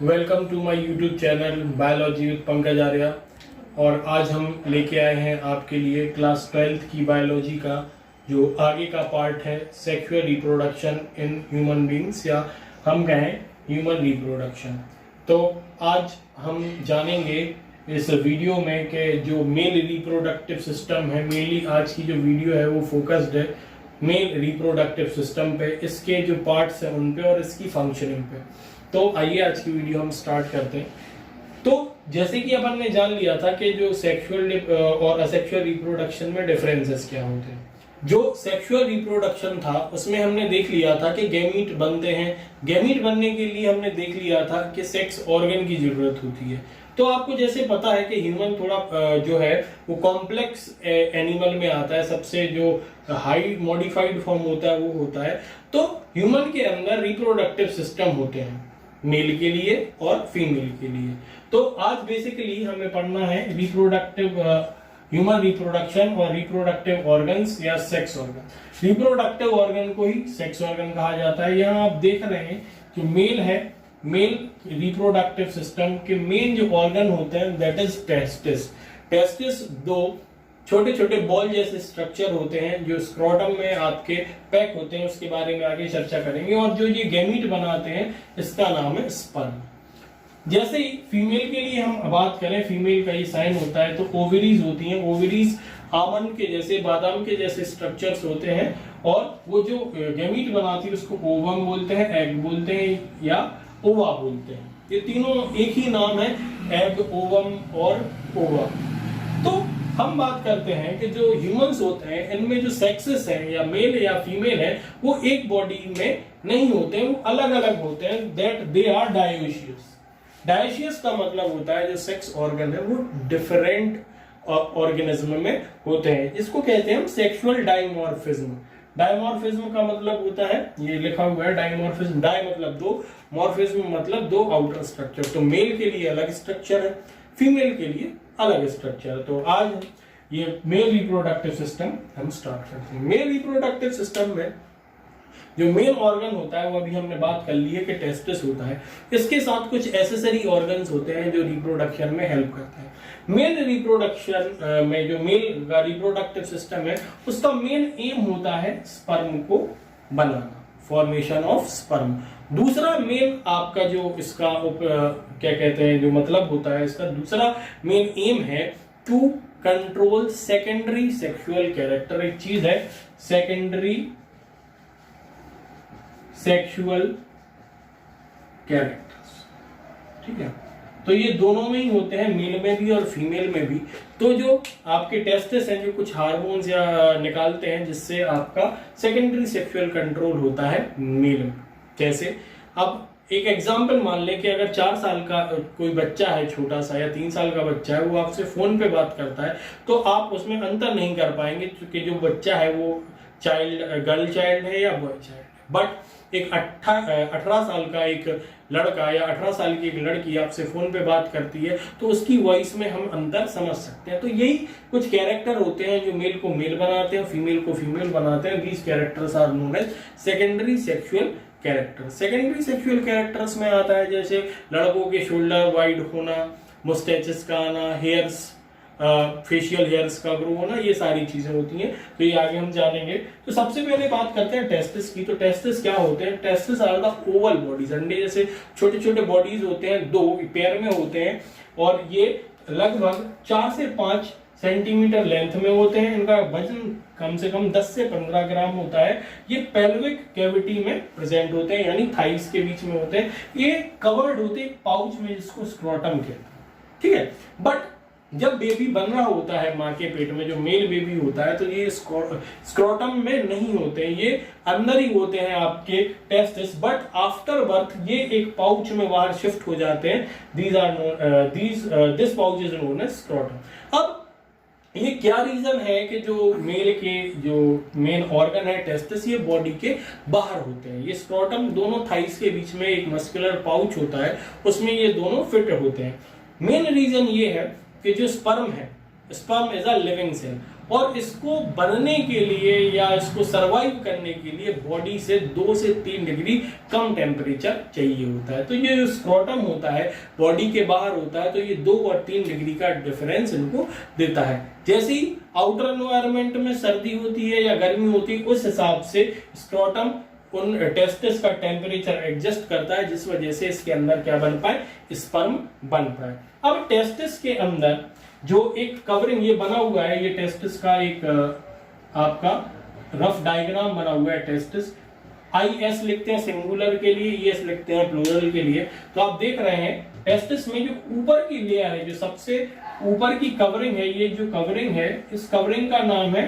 Welcome to my YouTube channel biology with Pankaj Arya. और आज हम लेके आए हैं आपके लिए क्लास 12th की बायोलॉजी का जो आगे का पार्ट है, sexual reproduction in human beings, या हम कहें ह्यूमन रिप्रोडक्शन। तो आज हम जानेंगे इस वीडियो में कि जो मेल रिप्रोडक्टिव सिस्टम है, मेनली आज की जो वीडियो है वो फोकस्ड है मेल रिप्रोडक्टिव सिस्टम पे, इसके जो पार्ट्स हैं उन पे और इसकी फंक्शनिंग पे। तो आइए आज की वीडियो हम स्टार्ट करते हैं। तो जैसे कि अपन ने जान लिया था कि जो सेक्सुअल और असेक्सुअल रिप्रोडक्शन में डिफरेंसेस क्या होते हैं। जो सेक्सुअल रिप्रोडक्शन था उसमें हमने देख लिया था कि गैमीट बनते हैं। गैमीट बनने के लिए हमने देख लिया था कि सेक्स ऑर्गन की जरूरत होती है। तो आपको जैसे पता है कि ह्यूमन थोड़ा जो है वो कॉम्प्लेक्स एनिमल में आता है, सबसे जो हाई मॉडिफाइड फॉर्म होता है वो होता है। तो ह्यूमन के अंदर रिप्रोडक्टिव सिस्टम होते हैं, मेल के लिए और फीमेल के लिए। तो आज बेसिकली हमें पढ़ना है रिप्रोडक्टिव ह्यूमन रिप्रोडक्शन और रिप्रोडक्टिव ऑर्गन्स या सेक्स ऑर्गन। रिप्रोडक्टिव ऑर्गन को ही सेक्स ऑर्गन कहा जाता है। यहाँ आप देख रहे हैं जो मेल है, मेल रिप्रोडक्टिव सिस्टम के मेन जो ऑर्गन होते हैं दैट इज टेस्टिस। टेस्टिस दो छोटे छोटे बॉल जैसे स्ट्रक्चर होते हैं जो स्क्रोटम में आपके पैक होते हैं, उसके बारे में आगे चर्चा करेंगे। और जो ये गैमीट बनाते हैं इसका नाम है स्पर्म। जैसे ही फीमेल के लिए हम बात करें, फीमेल का ये साइन होता है तो ओवरीज होती हैं। ओवरीज आमंड के जैसे, बादाम के जैसे स्ट्रक्चर्स होते हैं, और वो जो गैमीट बनाती है उसको ओवम बोलते हैं, एग बोलते हैं या ओवा बोलते हैं। ये तीनों एक ही नाम है, एग, ओवम और ओवा। तो हम बात करते हैं कि जो ह्यूमंस होते हैं इनमें जो सेक्सेस हैं या मेल या फीमेल है वो एक बॉडी में नहीं होते हैं, वो अलग अलग होते हैं। That they are dioecious. Dioecious का मतलब होता है जो सेक्स ऑर्गन है वो डिफरेंट ऑर्गेनिज्म में होते हैं। इसको कहते हैं हम सेक्सुअल डायमॉर्फिज्म। डायमॉर्फिज्म का मतलब होता है, ये लिखा हुआ है डायमॉर्फिज्म, डाई मतलब दो, मॉर्फिज्म मतलब दो आउटर स्ट्रक्चर। तो मेल के लिए अलग स्ट्रक्चर है, फीमेल के लिए अलग स्ट्रक्चर। तो आज ये मेल रिप्रोडक्टिव सिस्टम हम स्टार्ट करते हैं। मेल रिप्रोडक्टिव सिस्टम में जो मेन ऑर्गन होता है वो अभी हमने बात कर ली है कि टेस्टिस होता है। इसके साथ कुछ एसेसरी ऑर्गन्स होते हैं जो रिप्रोडक्शन में हेल्प करते हैं। मेल रिप्रोडक्शन में जो मेल का रिप्रोडक्टिव सिस्टम है उसका मेन एम होता है स्पर्म को बनाना, फॉर्मेशन ऑफ स्पर्म। दूसरा मेन आपका जो इसका क्या कहते हैं जो मतलब होता है, इसका दूसरा मेन एम है to control secondary sexual character. एक चीज है सेकेंडरी सेक्सुअल कैरेक्टर्स, ठीक है। तो ये दोनों में ही होते हैं, मेल में भी और फीमेल में भी। तो जो आपके टेस्टिस हैं जो कुछ हार्मोन्स या निकालते हैं जिससे आपका सेकेंडरी सेक्सुअल कंट्रोल होता है मेल में। जैसे अब एक एग्जांपल मान लें कि अगर 4 साल का कोई बच्चा है छोटा सा, या 3 साल का बच्चा है, वो आपसे फोन पे बात करता है, तो आप उसमें अंतर नहीं कर पाएंगे क्योंकि जो बच्चा है वो चाइल्ड, गर्ल चाइल्ड है या बॉय चाइल्ड। बट एक 18 साल का एक लड़का या 18 साल की एक लड़की आपसे फोन पे बात करती है तो उसकी वॉइस में हम अंतर समझ सकते हैं। तो यही कुछ कैरेक्टर होते हैं जो मेल को मेल बनाते हैं, फीमेल को फीमेल बनाते हैं। These characters are known as secondary sexual character. Secondary sexual characters में आता है जैसे लड़कों के शोल्डर वाइड होना, मुस्टैचेस का आना, हेयर्स, फेशियल हेयर्स का ग्रो होना, ये सारी चीजें होती हैं। तो ये आगे हम जानेंगे। तो सबसे पहले बात करते हैं टेस्टिस की। तो टेस्टिस क्या होते हैं? Testis are the oval bodies, अंडे जैसे छोटे छोटे बॉडीज होते हैं, 2 पेयर में होते हैं, और ये लगभग 4 से 5 सेंटीमीटर लेंथ में होते हैं। इनका वजन कम से कम 10 से 15 ग्राम होता है। ये पेल्विक कैविटी में प्रेजेंट होते हैं, यानी थाइस के बीच में होते हैं। ये कवर्ड होते हैं पाउच में जिसको स्क्रोटम कहते हैं, ठीक है। बट जब बेबी बन रहा होता है माँ के पेट में, जो मेल बेबी होता है, तो ये स्क्रोटम में नहीं होते हैं, ये अंदर ही होते हैं आपके टेस्टिस। बट आफ्टर बर्थ ये एक पाउच में बाहर शिफ्ट हो जाते हैं। This pouch is known as scrotum. अब ये क्या रीजन है कि जो मेल के जो मेन ऑर्गन है टेस्टिस, ये बॉडी के बाहर होते हैं। ये स्क्रोटम दोनों थाइस के बीच में एक मस्कुलर पाउच होता है, उसमें ये दोनों फिट होते हैं। मेन रीजन ये है कि जो स्पर्म है, sperm is a living cell, और इसको बनने के लिए या इसको सरवाइव करने के लिए बॉडी से 2 से 3 डिग्री कम टेम्परेचर चाहिए होता है। तो ये जो स्क्रोटम होता है बॉडी के बाहर होता है, तो ये 2 और 3 डिग्री का डिफरेंस इनको देता है। जैसे ही आउटर एनवायरनमेंट में सर्दी होती है या गर्मी होती है, उस हिसाब से स्क्रोटम उन टेस्टिस का टेम्परेचर एडजस्ट करता है, जिस वजह से इसके अंदर क्या बन पाए, स्पर्म बन पाए। अब टेस्टिस के अंदर जो एक कवरिंग ये बना हुआ है, ये टेस्टिस का एक आपका रफ डायग्राम बना हुआ है। टेस्टिस IS लिखते हैं सिंगुलर के लिए, ES लिखते हैं प्लूरल के लिए। तो आप देख रहे हैं टेस्टिस में जो ऊपर की लेयर है, जो सबसे ऊपर की कवरिंग है, ये जो कवरिंग है, इस कवरिंग का नाम है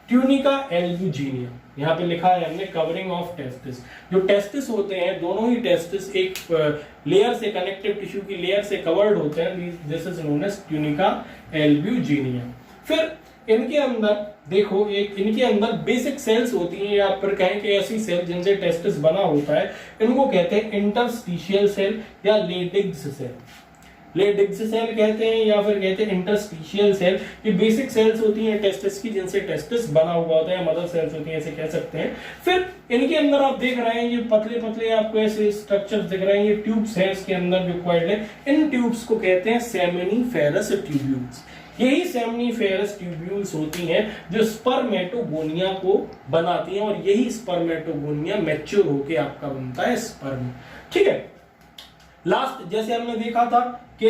ट्यूनिका एल्ब्यूजिनिया। यहाँ पे लिखा है हमने कवरिंग ऑफ टेस्टिस। जो टेस्टिस होते हैं, दोनों ही टेस्टिस एक लेयर से, कनेक्टिव टिश्यू की लेयर से कवर्ड होते हैं। This is known as tunica albuginea. फिर इनके अंदर देखो, एक इनके अंदर बेसिक सेल्स होती हैं, या फिर कहें कि ऐसी सेल जिनसे टेस्टिस बना होता है, इनको कहते हैं इंटरस्टिशियल सेल या लेडिग्स सेल। लेडिग्स सेल कहते हैं या फिर कहते हैं इंटरस्टिशियल सेल। ये बेसिक सेल्स होती हैं टेस्टिस की, जिनसे टेस्टिस बना हुआ होता है, मदर सेल्स होती हैं, ऐसे कह सकते हैं। फिर इनके अंदर आप देख रहे हैं ये पतले पतले आपको ऐसे स्ट्रक्चर्स दिख रहे हैं, ये ट्यूब्स हैं इसके अंदर जो कॉइल्ड है। इन ट्यूब्स को कहते हैं सेमिनिफेरस ट्यूब्यूल्स। यही सेमिनिफेरस ट्यूब्यूल्स होती हैं जो स्पर्मेटोगोनिया को बनाती हैं, और यही स्पर्मेटोगोनिया मैच्योर होके आपका बनता है स्पर्म। ठीक है, लास्ट जैसे हमने देखा था कि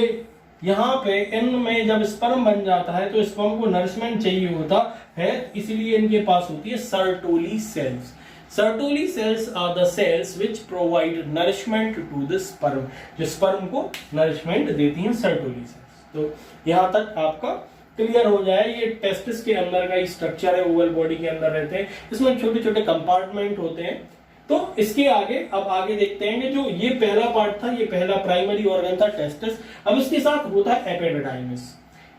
यहाँ पे इनमें जब स्पर्म बन जाता है तो स्पर्म को नरिशमेंट चाहिए होता है, इसलिए इनके पास होती है sertoli cells. Sertoli cells are the cells which provide nourishment to the sperm. जो स्पर्म को नरिशमेंट देती हैं सर्टोली सेल्स। तो यहाँ तक आपका क्लियर हो जाए। ये टेस्टिस के अंदर का स्ट्रक्चर है, ओवल बॉडी के अंदर रहते हैं, इसमें छोटे छोटे कंपार्टमेंट होते हैं। तो इसके आगे अब आगे देखते हैं कि जो ये पहला पार्ट था, ये पहला प्राइमरी ऑर्गन था टेस्टिस। अब इसके साथ होता है एपिडिडाइमिस।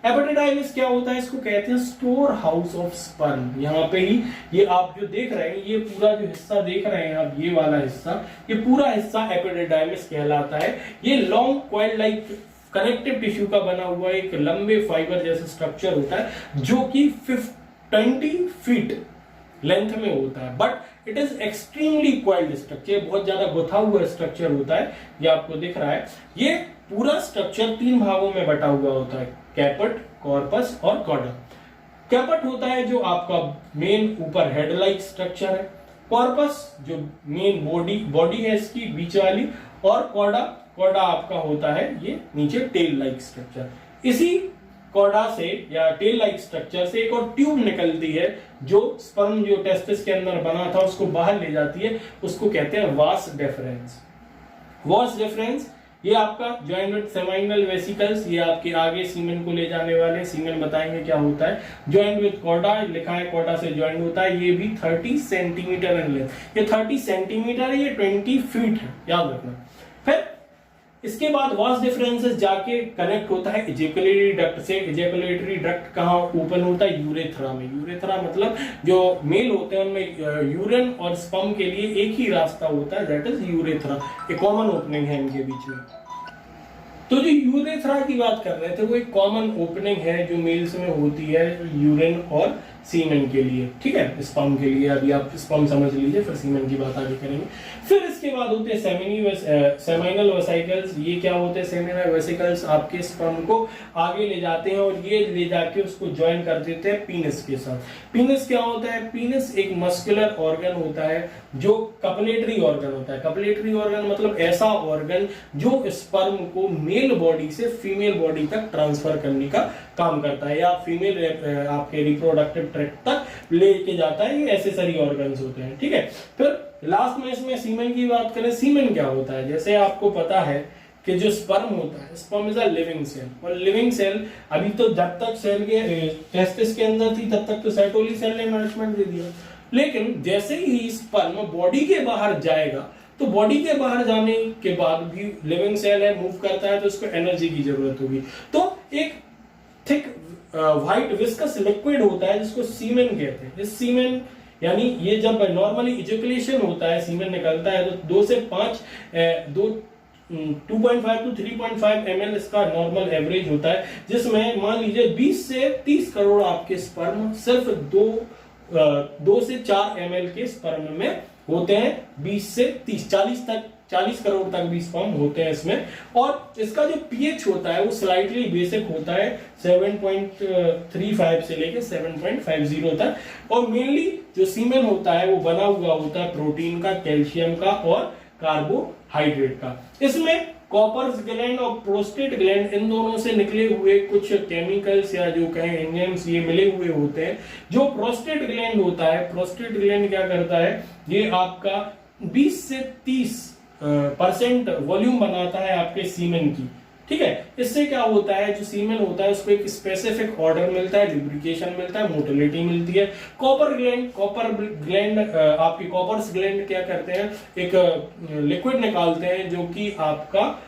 एपिडिडाइमिस क्या होता है, इसको कहते हैं स्टोर हाउस ऑफ स्पर्म। यहाँ पे ही ये आप जो देख रहे हैं, ये पूरा जो हिस्सा देख रहे हैं आप, ये वाला हिस्सा, ये पूरा हिस्सा एपिडिडाइमिस कहलाता है। ये long coil like connective tissue का बना हुआ एक लंबे फाइबर जैसा स्ट्रक्चर होता है, जो कि 20 फीट लेंथ में होता है, but it is extremely coiled structure. बहुत ज्यादा गुथा हुआ स्ट्रक्चर होता है, ये आपको दिख रहा है। ये पूरा स्ट्रक्चर 3 भागों में बटा हुआ होता है, कैपट, कॉर्पस और कॉडा। कैपट होता है जो आपका मेन ऊपर हेड लाइक स्ट्रक्चर है, कॉर्पस जो मेन बॉडी है इसकी बीच वाली, और कॉडा आपका होता है ये नीचे टेल लाइक स्ट्रक्चर। इसी कॉडा से या टेल लाइक स्ट्रक्चर से एक और ट्यूब निकलती है, जो स्पर्म जो टेस्टिस के अंदर बना था उसको बाहर ले जाती है, उसको कहते हैं वास डेफरेंस। वास डेफरेंस ये आपका ज्वाइंट विद सेमाइनल वेसिकल्स, ये आपके आगे सीमेन को ले जाने वाले, सीमेन बताएंगे क्या होता है। ज्वाइंट विद कॉडा लिखा है, कॉडा से ज्वाइंट होता है, ये भी 30 सेंटीमीटर इन लेंथ। ये 30 सेंटीमीटर है, ये 20 फीट है, याद रखना। फिर इसके बाद वास डिफरेंसेस जाके कनेक्ट होता है इजैकुलेटरी डक्ट से। इजैकुलेटरी डक्ट कहाँ ओपन होता है, यूरेथ्रा में। यूरेथ्रा मतलब जो मेल होते हैं उनमें यूरिन और स्पर्म के लिए एक ही रास्ता होता है, दैट इज यूरेथ्रा। एक कॉमन ओपनिंग है इनके बीच में। तो जो यूरेथ्रा की बात कर रहे थे वो एक कॉमन ओपनिंग है जो मेल्स में होती है यूरिन और सीमेन के लिए, ठीक है, स्पर्म के लिए। अभी आप स्पर्म समझ लीजिए, फिर सीमेन की बात आगे करेंगे। फिर इसके बाद होते हैं सेमिनल वेसिकल्स। ये क्या होते हैं, सेमिनल वेसिकल्स आपके स्पर्म को आगे ले जाते हैं और ये ले जाके उसको ज्वाइन कर देते हैं पीनस के साथ। पीनस क्या होता है, पीनस एक मस्कुलर ऑर्गन होता है जो कपलेटरी ऑर्गन होता है। कपलेटरी ऑर्गन मतलब ऐसा ऑर्गन जो स्पर्म को मेल बॉडी से फीमेल बॉडी तक ट्रांसफर करने का काम करता है, या फीमेल आपके रिप्रोडक्टिव ट्रैक्ट तक लेके जाता है। ये एसेसरी ऑर्गन्स होते हैं, ठीक है। फिर लास्ट में इसमें सीमेन की बात करें। सीमेन क्या होता है, जैसे आपको पता है कि जो स्पर्म होता है, sperm is a living cell, और लिविंग सेल अभी तो जब तक सेल के टेस्टिस के अंदर थी तब तक तो सर्टोली सेल ने नरिशमेंट दे दिया, लेकिन जैसे ही स्पर्म बॉडी के बाहर जाएगा तो बॉडी के बाहर जाने के बाद भी लिविंग सेल है, मूव करता है, तो उसको एनर्जी की जरूरत होगी। तो एक थिक व्हाइट विस्कस लिक्विड होता है जिसको सीमेन कहते हैं। इस सीमेन यानी ये जब नॉर्मली इजैकुलेशन होता है, सीमेन निकलता है, तो 2 से 5 2 2.5 to 3.5 ml इसका नॉर्मल एवरेज होता है, जिसमें मान लीजिए 20 से 30 करोड़ आपके स्पर्म सिर्फ 2 से 4 ml के स्पर्म में होते हैं। 20 से 30 40 करोड़ तक भी स्पर्म होते हैं इसमें। और इसका जो पीएच होता है वो स्लाइटली बेसिक होता है, 7.35 से लेके 7.50 तक। और मेनली जो सीमेन होता है वो बना हुआ होता है प्रोटीन का, कैल्शियम का और कार्बोहाइड्रेट का। इसमें कॉपर्स ग्लैंड और प्रोस्टेट ग्लैंड, इन दोनों से निकले हुए कुछ केमिकल्स या जो कहें एंजाइम्स ये मिले हुए होते हैं। जो प्रोस्टेट ग्लैंड होता है, प्रोस्टेट ग्लैंड क्या करता है, ये आपका 20 से 30% वॉल्यूम बनाता है आपके सीमेन की। ठीक है, इससे क्या होता है, जो सीमेन होता है उसको एक स्पेसिफिक ऑर्डर मिलता है, लुब्रिकेशन मिलता है, मोटिलिटी मिलती है। कॉपर ग्लैंड आपकी कॉपर्स ग्लैंड क्या करते हैं, एक लिक्विड निकालते हैं जो कि आपका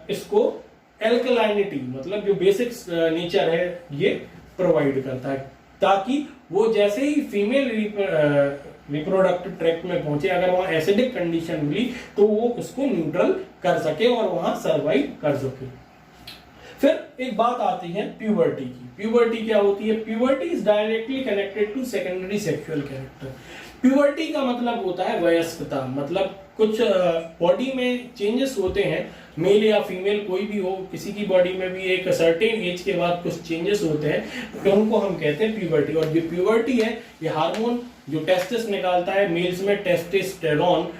इसको एल्कलाइनिटी मतलब जो बेसिक नेचर है ये प्रोवाइड करता है, ताकि वो जैसे ही फीमेल रिप्रोडक्टिव ट्रैक्ट में पहुंचे, अगर वहां एसिडिक कंडीशन मिली तो वो उसको न्यूट्रल कर सके और वहां सर्वाइव कर सके। फिर एक बात आती है प्यूबर्टी की। प्यूबर्टी क्या होती है? Puberty is directly connected to secondary sexual character. Puberty का मतलब होता है वयस्कता, मतलब कुछ बॉडी में चेंजेस होते हैं, मेल या फीमेल कोई भी हो, किसी की बॉडी में भी एक सर्टेन एज के बाद कुछ चेंजेस होते हैं, तो उनको हम कहते हैं प्यूबर्टी। और जो प्यूबर्टी है ये हार्मोन जो टेस्टिस निकालता है, मेल्स में टेस्टोस्टेरोन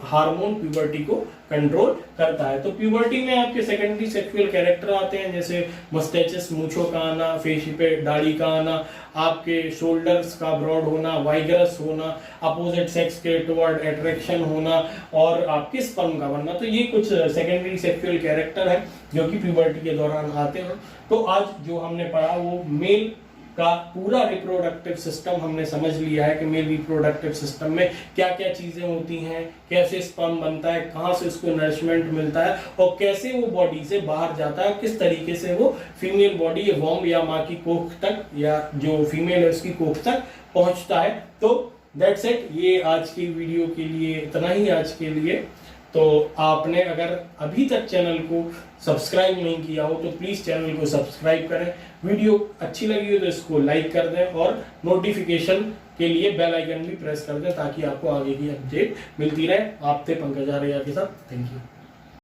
हार्मोन प्यूबर्टी को कंट्रोल करता है। तो प्यूबर्टी में आपके सेकेंडरी सेक्सुअल कैरेक्टर आते हैं, जैसे मस्टैचेस मूंछों का आना, फेस पे दाढ़ी का आना, आपके शोल्डर्स का ब्रॉड होना, वाइगरस होना, अपोजिट सेक्स के टुवर्ड अट्रैक्शन होना और आपके स्पर्म का बनना। तो ये कुछ सेकेंडरी सेक्सुअल कैरेक्टर है जो कि प्यूबर्टी के दौरान आते हैं। तो आज जो हमने पढ़ा वो मेल का पूरा रिप्रोडक्टिव सिस्टम हमने समझ लिया है कि मेल रिप्रोडक्टिव सिस्टम में क्या क्या चीजें होती हैं, कैसे स्पर्म बनता है, कहाँ से उसको नरिशमेंट मिलता है और कैसे वो बॉडी से बाहर जाता है, किस तरीके से वो फीमेल बॉडी वॉम्ब या माँ की कोख तक या जो फीमेल है उसकी कोख तक पहुंचता है। तो दैट्स इट, ये आज की वीडियो के लिए इतना ही आज के लिए। तो आपने अगर अभी तक चैनल को सब्सक्राइब नहीं किया हो तो प्लीज चैनल को सब्सक्राइब करें। वीडियो अच्छी लगी हो तो इसको लाइक कर दें और नोटिफिकेशन के लिए बेल आइकन भी प्रेस कर दें ताकि आपको आगे की अपडेट मिलती रहे। आप थे पंकज आर्या के साथ। Thank you.